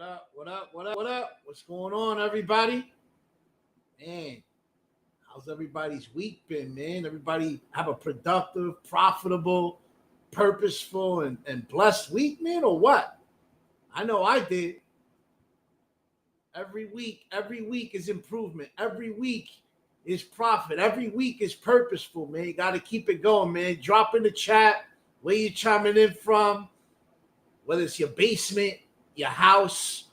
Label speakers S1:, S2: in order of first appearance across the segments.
S1: up? What up? What up? What up? What's going on, everybody? Man, how's everybody's week been, man? Everybody have a productive, profitable, purposeful, and blessed week, man, or what? I know I did. Every week is improvement. Every week is profit. Every week is purposeful, man. You got to keep it going, man. Drop in the chat where you chiming in from, whether it's your basement, your house,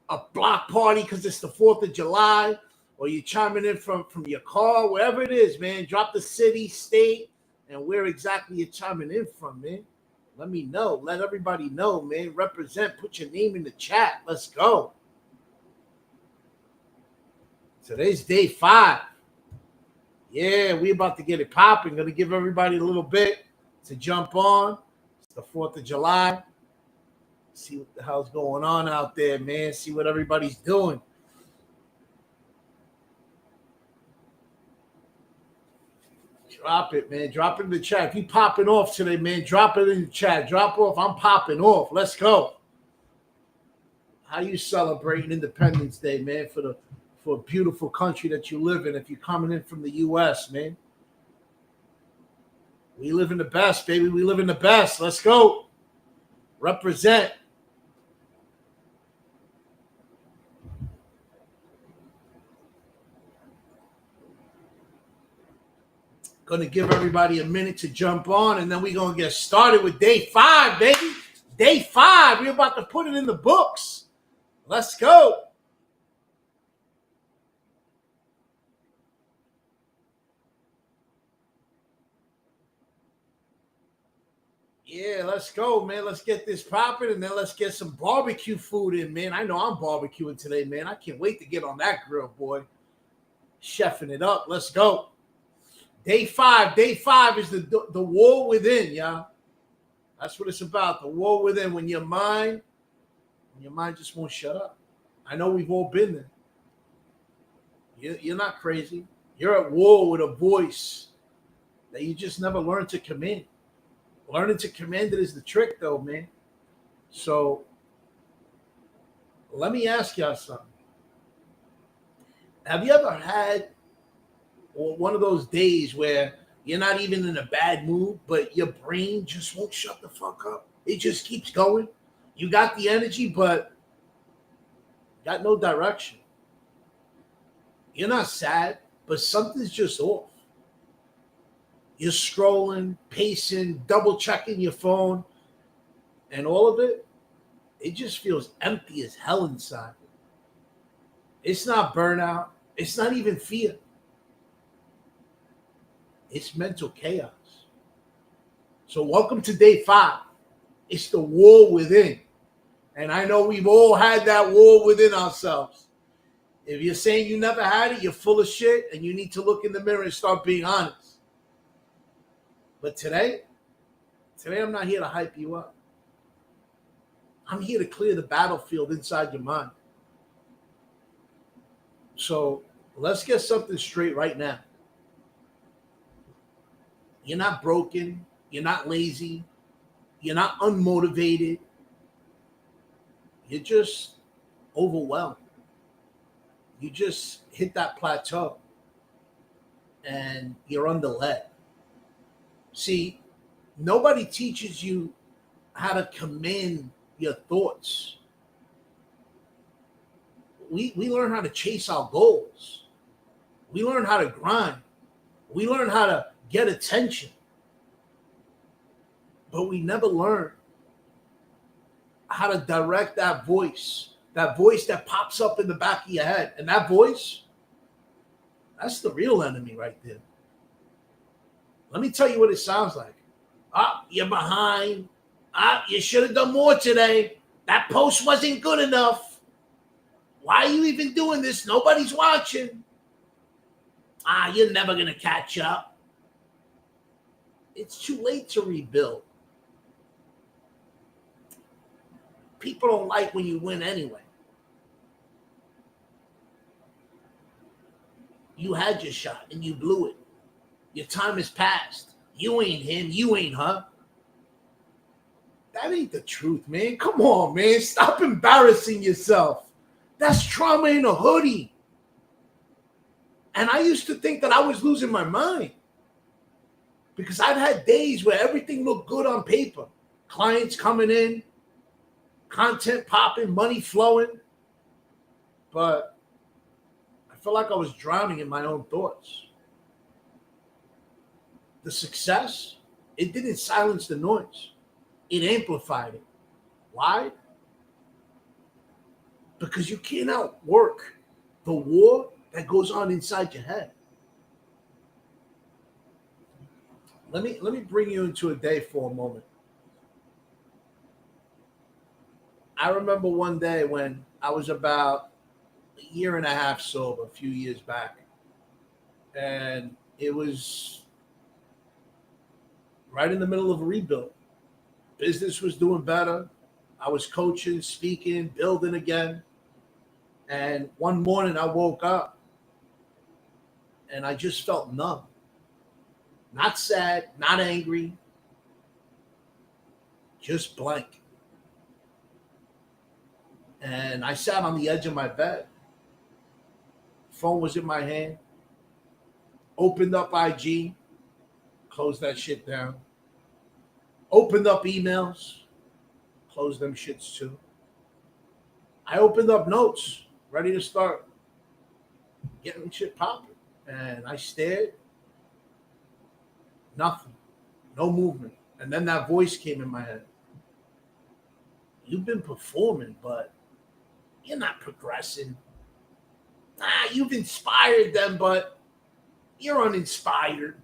S1: a block party because it's the 4th of July, or you chiming in from your car, wherever it is, man. Drop the city, state, and where exactly you're chiming in from, man. Let me know. Let everybody know, man. Represent. Put your name in the chat. Let's go. Today's day 5. Yeah, we about to get it popping. Gonna give everybody a little bit to jump on. It's the 4th of July. See what the hell's going on out there, man. See what everybody's doing. Drop it, man. Drop it in the chat. If you popping off today, man, drop it in the chat. Drop off. I'm popping off. Let's go. How you celebrating Independence Day, man, for a beautiful country that you live in if you're coming in from the U.S., man? We live in the best, baby. We live in the best. Let's go. Represent. Going to give everybody a minute to jump on, and then we're going to get started with day 5, baby. Day 5. We're about to put it in the books. Let's go. Yeah, let's go, man. Let's get this popping, and then let's get some barbecue food in, man. I know I'm barbecuing today, man. I can't wait to get on that grill, boy. Chefing it up. Let's go. Day 5. Day 5 is the war within, y'all. That's what it's about. The war within. When your mind just won't shut up. I know we've all been there. You're not crazy. You're at war with a voice that you just never learned to command. Learning to command it is the trick, though, man. So let me ask y'all something. Have you ever had one of those days where you're not even in a bad mood, but your brain just won't shut the fuck up? It just keeps going. You got the energy, but got no direction. You're not sad, but something's just off. You're scrolling, pacing, double checking your phone, and all of it, it just feels empty as hell inside. It's not burnout. It's not even fear. It's mental chaos. So welcome to day 5. It's the war within. And I know we've all had that war within ourselves. If you're saying you never had it, you're full of shit, and you need to look in the mirror and start being honest. But today I'm not here to hype you up. I'm here to clear the battlefield inside your mind. So let's get something straight right now. You're not broken. You're not lazy. You're not unmotivated. You're just overwhelmed. You just hit that plateau and you're under lead. See, nobody teaches you how to command your thoughts. We learn how to chase our goals. We learn how to grind. We learn how to get attention. But we never learn how to direct that voice that pops up in the back of your head. And that voice, that's the real enemy right there. Let me tell you what it sounds like. You're behind. You should have done more today. That post wasn't good enough. Why are you even doing this? Nobody's watching. You're never going to catch up. It's too late to rebuild. People don't like when you win anyway. You had your shot and you blew it. Your time has passed. You ain't him. You ain't her. That ain't the truth, man. Come on, man. Stop embarrassing yourself. That's trauma in a hoodie. And I used to think that I was losing my mind because I'd had days where everything looked good on paper. Clients coming in, content popping, money flowing. But I felt like I was drowning in my own thoughts. The success, it didn't silence the noise. It amplified it. Why? Because you can't outwork the war that goes on inside your head. Let me bring you into a day for a moment. I remember one day when I was about a year and a half sober, a few years back. And it was right in the middle of a rebuild. Business was doing better. I was coaching, speaking, building again. And one morning I woke up and I just felt numb. Not sad, not angry, just blank. And I sat on the edge of my bed. Phone was in my hand. Opened up IG, closed that shit down. Opened up emails, closed them shits too. I opened up notes, ready to start getting shit popping. And I stared, nothing, no movement. And then that voice came in my head. You've been performing, but you're not progressing. You've inspired them, but you're uninspired.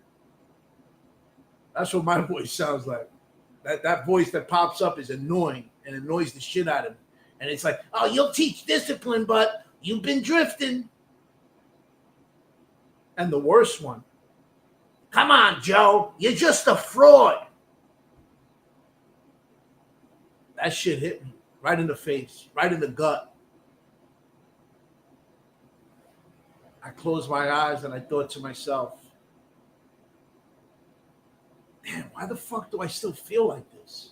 S1: That's what my voice sounds like. That voice that pops up is annoying and annoys the shit out of me. And it's like, oh, you'll teach discipline, but you've been drifting. And the worst one, come on, Joe, you're just a fraud. That shit hit me right in the face, right in the gut. I closed my eyes and I thought to myself, man, why the fuck do I still feel like this?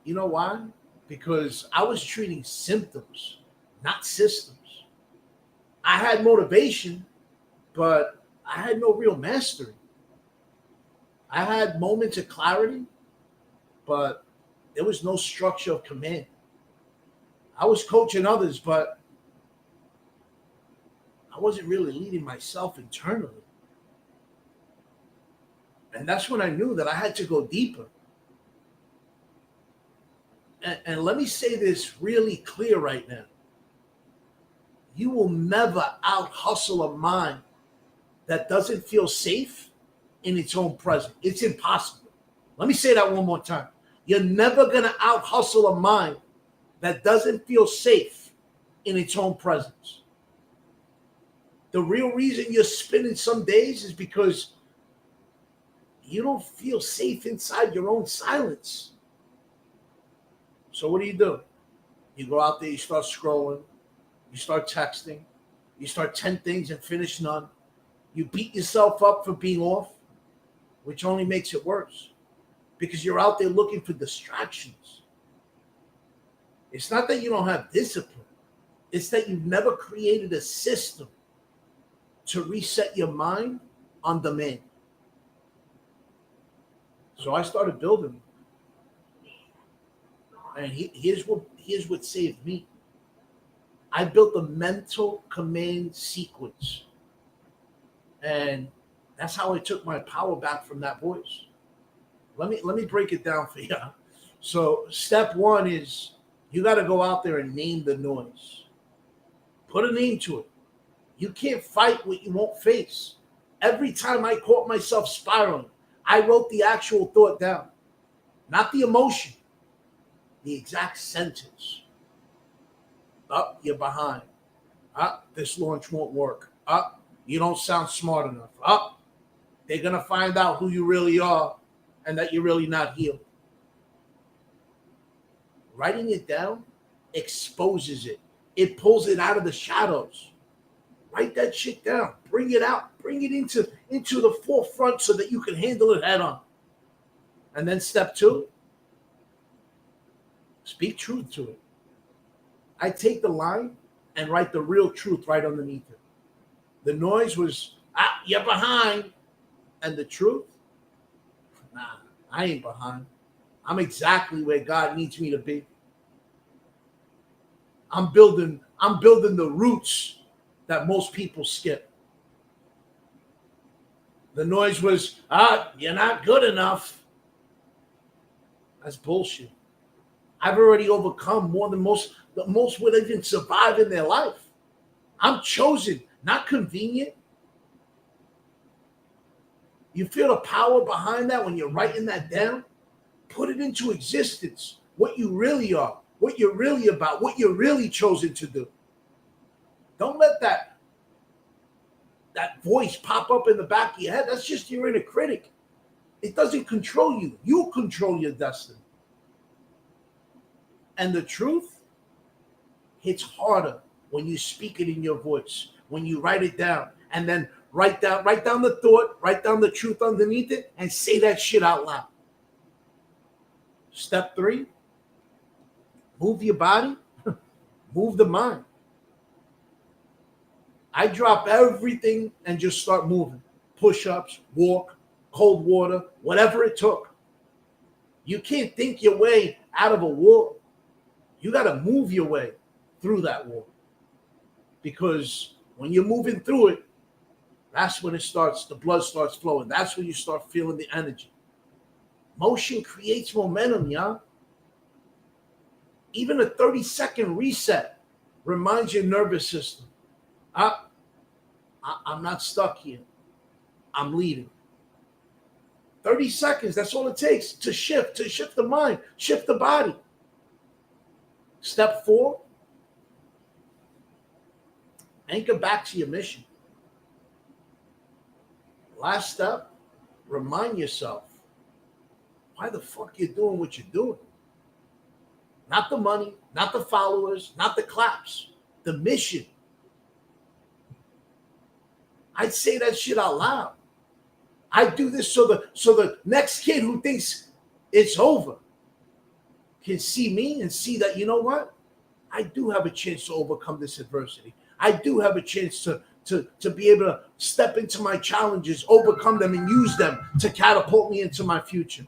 S1: You know why? Because I was treating symptoms, not systems. I had motivation, but I had no real mastery. I had moments of clarity, but there was no structure of command. I was coaching others, but I wasn't really leading myself internally. And that's when I knew that I had to go deeper. And let me say this really clear right now. You will never out-hustle a mind that doesn't feel safe in its own presence. It's impossible. Let me say that one more time. You're never going to out-hustle a mind that doesn't feel safe in its own presence. The real reason you're spinning some days is because you don't feel safe inside your own silence. So what do? You go out there, you start scrolling, you start texting, you start 10 things and finish none. You beat yourself up for being off, which only makes it worse because you're out there looking for distractions. It's not that you don't have discipline. It's that you've never created a system to reset your mind on demand. So I started building. And here's what saved me. I built a mental command sequence. And that's how I took my power back from that voice. Let me break it down for you. So step one is you got to go out there and name the noise. Put a name to it. You can't fight what you won't face. Every time I caught myself spiraling, I wrote the actual thought down, not the emotion, the exact sentence. Up, you're behind. Up, this launch won't work. Up, you don't sound smart enough. Up, they're going to find out who you really are and that you're really not healed. Writing it down exposes it. It pulls it out of the shadows. Write that shit down. Bring it out. Bring it into the forefront so that you can handle it head on. And then step 2, speak truth to it. I take the line and write the real truth right underneath it. The noise was, you're behind. And the truth, nah, I ain't behind. I'm exactly where God needs me to be. I'm building the roots that most people skip. The noise was, you're not good enough. That's bullshit. I've already overcome more than most would even survive in their life. I'm chosen, not convenient. You feel the power behind that when you're writing that down? Put it into existence. What you really are, what you're really about, what you're really chosen to do. Don't let that voice pop up in the back of your head. That's just your inner critic. It doesn't control you. You control your destiny. And the truth hits harder when you speak it in your voice, when you write it down, and then write down the thought, write down the truth underneath it, and say that shit out loud. Step 3, move your body, move the mind. I drop everything and just start moving. Push-ups, walk, cold water, whatever it took. You can't think your way out of a wall. You got to move your way through that wall. Because when you're moving through it, that's when the blood starts flowing. That's when you start feeling the energy. Motion creates momentum, y'all. Even a 30-second reset reminds your nervous system, I'm not stuck here. I'm leading. 30 seconds, that's all it takes to shift the mind, shift the body. Step 4, anchor back to your mission. Last step, remind yourself why the fuck you're doing what you're doing. Not the money, not the followers, not the claps, the mission. I'd say that shit out loud. I do this so the next kid who thinks it's over can see me and see that, you know what? I do have a chance to overcome this adversity. I do have a chance to be able to step into my challenges, overcome them, and use them to catapult me into my future.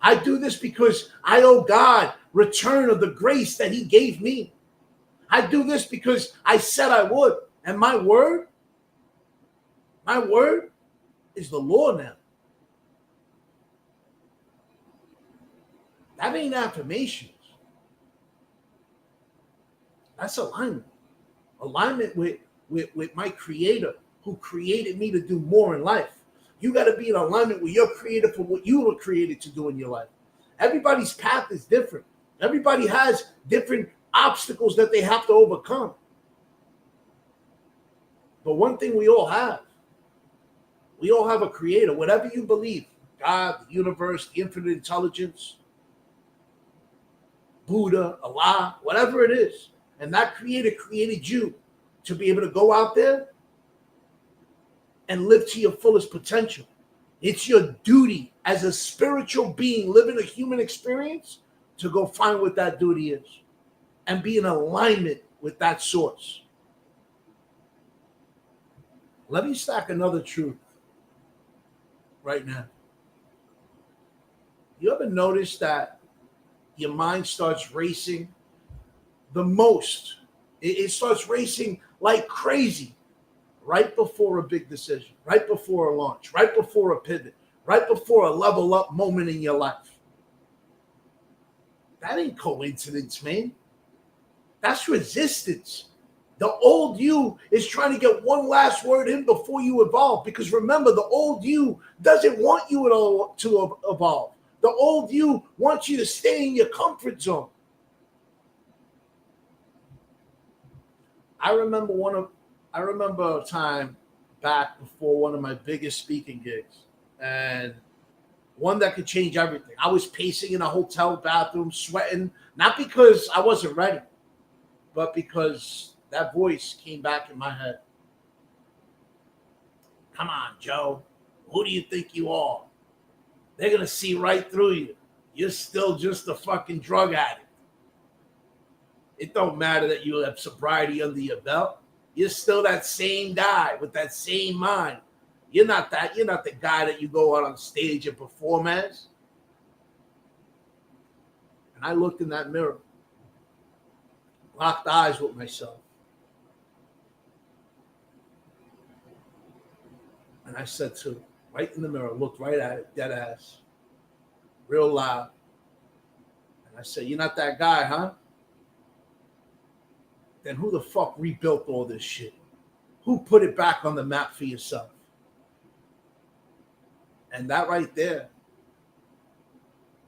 S1: I do this because I owe God return of the grace that he gave me. I do this because I said I would. And my word is the law now. That ain't affirmations. That's alignment. Alignment with my creator who created me to do more in life. You got to be in alignment with your creator for what you were created to do in your life. Everybody's path is different. Everybody has different obstacles that they have to overcome. But one thing we all have a creator, whatever you believe, God, the universe, the infinite intelligence, Buddha, Allah, whatever it is. And that creator created you to be able to go out there and live to your fullest potential. It's your duty as a spiritual being living a human experience to go find what that duty is and be in alignment with that source. Let me stack another truth right now. You ever notice that your mind starts racing the most? It starts racing like crazy right before a big decision, right before a launch, right before a pivot, right before a level up moment in your life. That ain't coincidence, man. That's resistance. The old you is trying to get one last word in before you evolve. Because remember, the old you doesn't want you at all to evolve. The old you wants you to stay in your comfort zone. I remember a time back before one of my biggest speaking gigs, and one that could change everything. I was pacing in a hotel bathroom, sweating, not because I wasn't ready, but because that voice came back in my head. Come on, Joe. Who do you think you are? They're going to see right through you. You're still just a fucking drug addict. It don't matter that you have sobriety under your belt. You're still that same guy with that same mind. You're not the guy that you go out on stage and perform as. And I looked in that mirror, locked eyes with myself. And I said to, right in the mirror, looked right at it, dead ass, real loud. And I said, you're not that guy, huh? Then who the fuck rebuilt all this shit? Who put it back on the map for yourself? And that right there,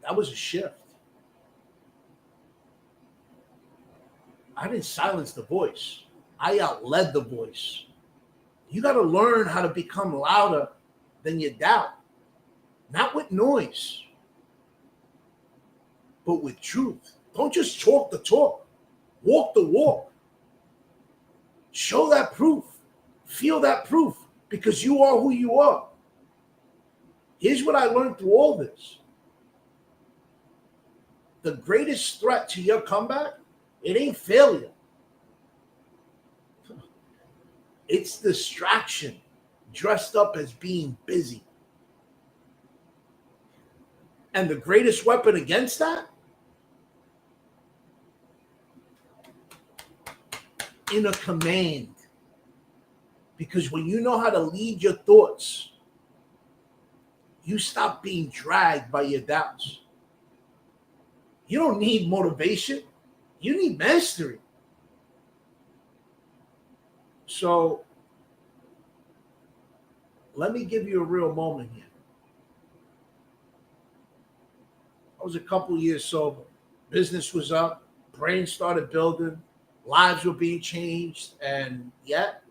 S1: that was a shift. I didn't silence the voice. I outled the voice. You got to learn how to become louder than your doubt. Not with noise, but with truth. Don't just talk the talk. Walk the walk. Show that proof. Feel that proof, because you are who you are. Here's what I learned through all this. The greatest threat to your comeback, it ain't failure. It's distraction dressed up as being busy. And the greatest weapon against that? Inner command. Because when you know how to lead your thoughts, you stop being dragged by your doubts. You don't need motivation. You need mastery. So let me give you a real moment here. I was a couple years sober. Business was up. Brain started building. Lives were being changed. And yet,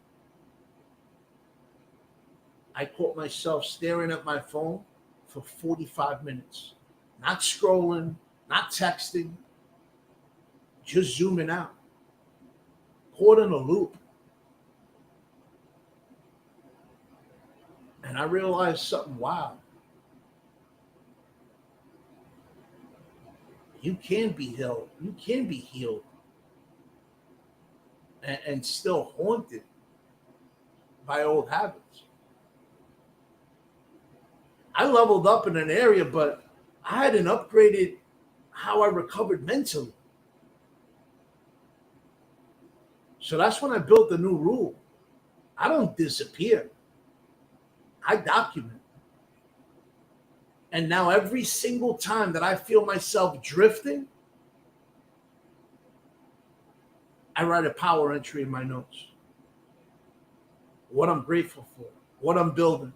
S1: I caught myself staring at my phone for 45 minutes. Not scrolling, not texting, just zooming out. Caught in a loop. And I realized something wild. You can be healed. You can be healed. And still haunted by old habits. I leveled up in an area, but I hadn't upgraded how I recovered mentally. So that's when I built a new rule. I don't disappear. I document. And now every single time that I feel myself drifting, I write a power entry in my notes. What I'm grateful for, what I'm building,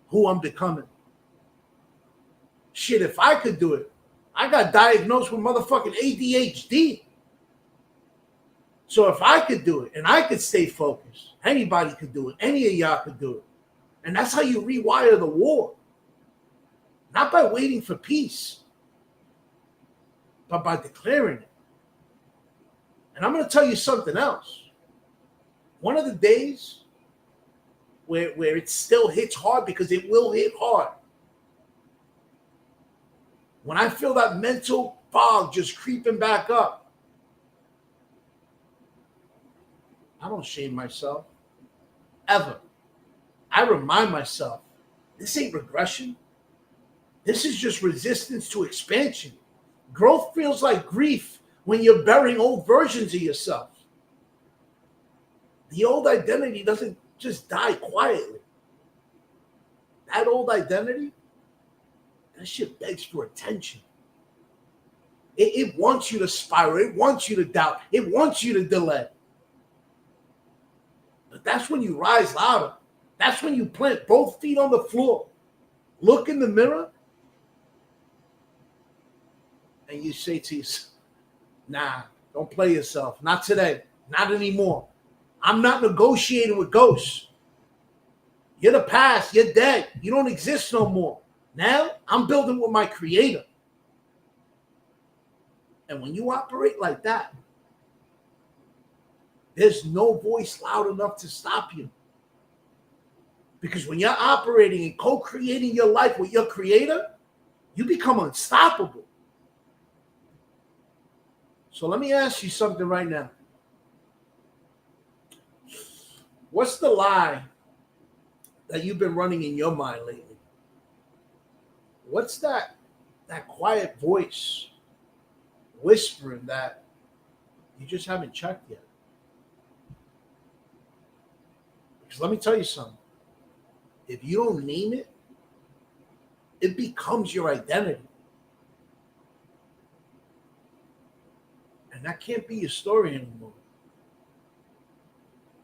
S1: who I'm becoming. Shit, if I could do it, I got diagnosed with motherfucking ADHD. So if I could do it and I could stay focused, anybody could do it. Any of y'all could do it. And that's how you rewire the war. Not by waiting for peace, but by declaring it. And I'm going to tell you something else. One of the days where it still hits hard, because it will hit hard, when I feel that mental fog just creeping back up, I don't shame myself. Ever. I remind myself, this ain't regression. This is just resistance to expansion. Growth feels like grief when you're burying old versions of yourself. The old identity doesn't just die quietly. That old identity, that shit begs for attention. It wants you to spiral. It wants you to doubt. It wants you to delay. But that's when you rise louder. That's when you plant both feet on the floor, look in the mirror, and you say to yourself, nah, don't play yourself. Not today. Not anymore. I'm not negotiating with ghosts. You're the past. You're dead. You don't exist no more. Now I'm building with my creator. And when you operate like that, there's no voice loud enough to stop you. Because when you're operating and co-creating your life with your creator, you become unstoppable. So let me ask you something right now. What's the lie that you've been running in your mind lately? What's that quiet voice whispering that you just haven't checked yet? Because let me tell you something. If you don't name it, it becomes your identity. And that can't be your story anymore.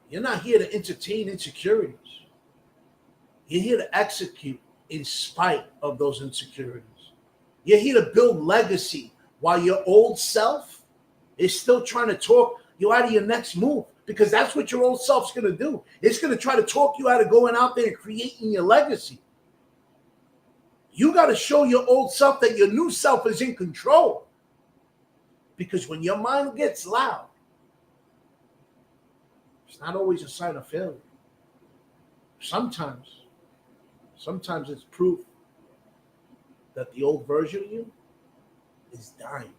S1: You're not here to entertain insecurities. You're here to execute in spite of those insecurities. You're here to build legacy while your old self is still trying to talk you out of your next move, because that's what your old self's going to do. It's going to try to talk you out of going out there and creating your legacy. You got to show your old self that your new self is in control. Because when your mind gets loud, it's not always a sign of failure. Sometimes it's proof that the old version of you is dying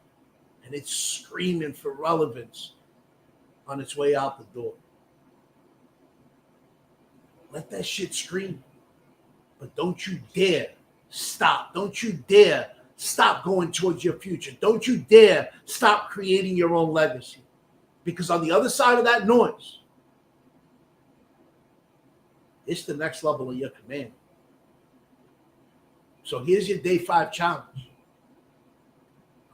S1: and it's screaming for relevance on its way out the door. Let that shit scream. But don't you dare stop. Don't you dare stop going towards your future. Don't you dare stop creating your own legacy. Because on the other side of that noise, it's the next level of your command. So here's your day 5 challenge.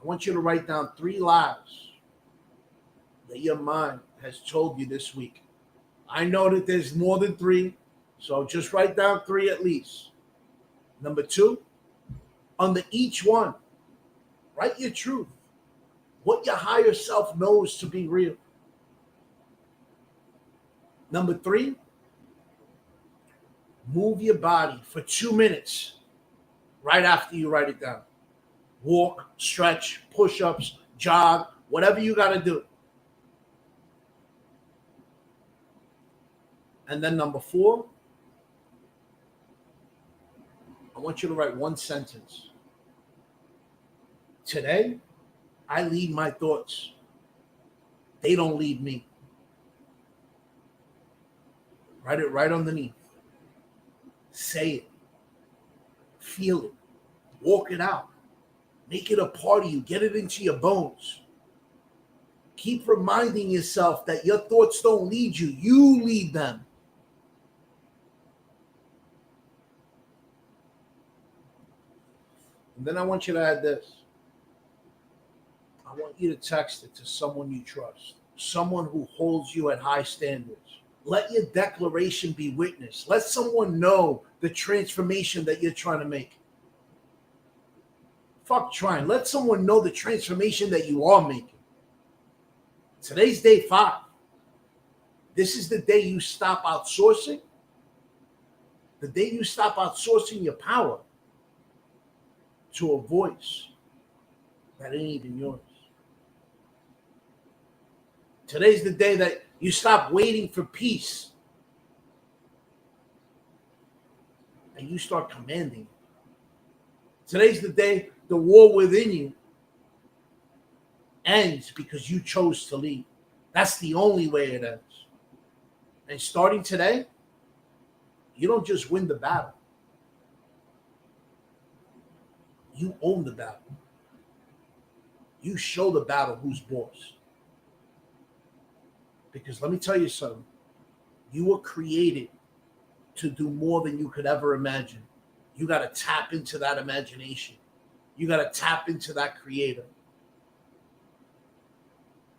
S1: I want you to write down 3 lies that your mind has told you this week. I know that there's more than 3, so just write down 3 at least. Number 2, under each one, write your truth. What your higher self knows to be real. Number 3, move your body for 2 minutes right after you write it down. Walk, stretch, push-ups, jog, whatever you got to do. And then number 4, I want you to write 1 sentence. Today, I lead my thoughts. They don't lead me. Write it right underneath. Say it. Feel it. Walk it out. Make it a part of you. Get it into your bones. Keep reminding yourself that your thoughts don't lead you. You lead them. And then I want you to add this. I want you to text it to someone you trust. Someone who holds you at high standards. Let your declaration be witnessed. Let someone know the transformation that you're trying to make. Fuck trying. Let someone know the transformation that you are making. Today's day 5. This is the day you stop outsourcing. The day you stop outsourcing your power to a voice that ain't even yours. Today's the day that you stop waiting for peace and you start commanding. Today's the day the war within you ends because you chose to lead. That's the only way it ends. And starting today, you don't just win the battle. You own the battle. You show the battle who's boss. Because let me tell you something. You were created to do more than you could ever imagine. You got to tap into that imagination. You got to tap into that creator.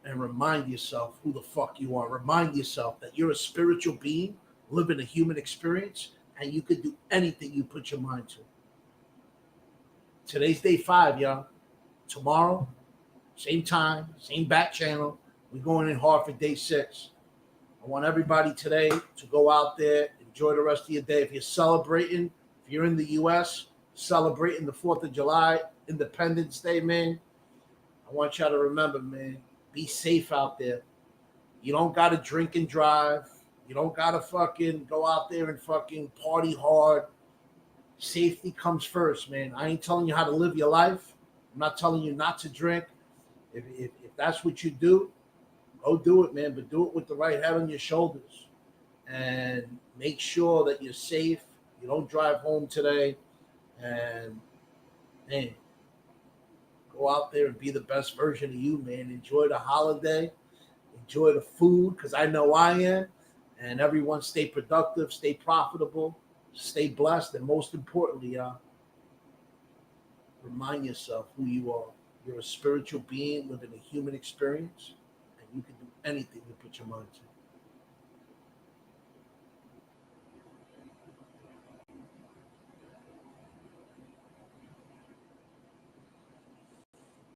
S1: And remind yourself who the fuck you are. Remind yourself that you're a spiritual being living a human experience and you can do anything you put your mind to. Today's day 5, y'all. Tomorrow, same time, same back channel. We're going in hard for day 6. I want everybody today to go out there, enjoy the rest of your day. If you're celebrating, if you're in the U.S., celebrating the 4th of July, Independence Day, man, I want y'all to remember, man, be safe out there. You don't got to drink and drive. You don't gotta fucking go out there and fucking party hard. Safety comes first, man. I ain't telling you how to live your life. I'm not telling you not to drink. If that's what you do, go do it, man. But do it with the right head on your shoulders, and make sure that you're safe. You don't drive home today, and man, go out there and be the best version of you, man. Enjoy the holiday, enjoy the food, because I know I am. And everyone stay productive, stay profitable, stay blessed, and most importantly, remind yourself who you are. You're a spiritual being living a human experience, and you can do anything you put your mind to.